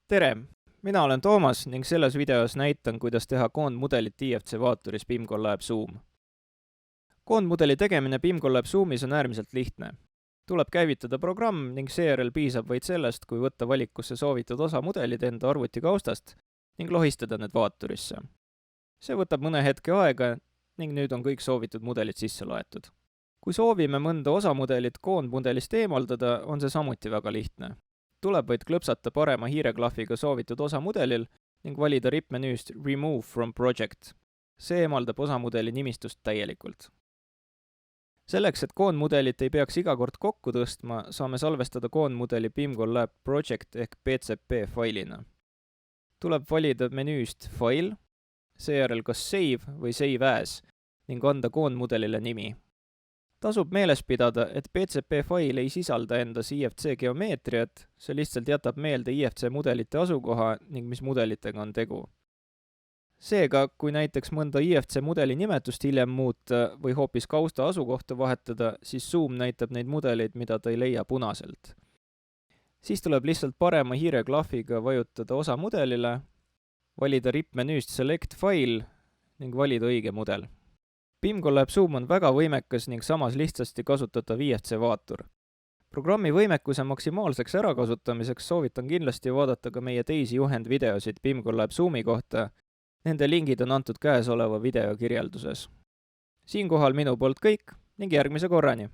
Tere! Mina olen Toomas ning selles videos näitan, kuidas teha koondmudelit IFC vaaturis BIM-Collab Zoom. Koondmudeli tegemine BIM-Collab Zoomis on äärmiselt lihtne. Tuleb käivitada programm ning seejärel piisab vaid sellest, kui võtta valikusse soovitud osamudelid enda arvutikaustast ning lohistada need vaaturisse. See võtab mõne hetke aega ning nüüd on kõik soovitud mudelid sisse loetud. Kui soovime mõnda osamudelit koondmudelist eemaldada, on see samuti väga lihtne. Tuleb vaid klõpsata parema hiireklahviga soovitud osamudelil ning valida rippmenüüst Remove from Project. See eemaldab osamudeli nimistust täielikult. Selleks, et koondmudelit ei peaks iga kord kokku tõstma, saame salvestada koondmudeli BIM-Collab Project ehk PCP failina. Tuleb valida menüüst File, seejärel kas Save või Save As ning anda koondmudelile nimi. Tasub meeles pidada, et PCP fail ei sisalda endas IFC geomeetriat, see lihtsalt jätab meelde IFC mudelite asukoha ning mis mudelitega on tegu. Seega, kui näiteks mõnda IFC mudeli nimetust hiljem muuta või hoopis kausta asukohta vahetada, siis Zoom näitab neid mudeleid, mida ta ei leia punaselt. Siis tuleb lihtsalt parema hiireklahviga vajutada osamudelile, valida rippmenüüst Select File ning valida õige mudel. BIM-Collab Zoom on väga võimekas ning samas lihtsasti kasutatav IFC vaatur. Programmi võimekuse maksimaalseks ärakasutamiseks soovitan kindlasti vaadata ka meie teisi juhendvideosid BIM-Collab Zoomi kohta. Nende lingid on antud käesoleva video kirjelduses. Siinkohal minu poolt kõik ning järgmise korrani!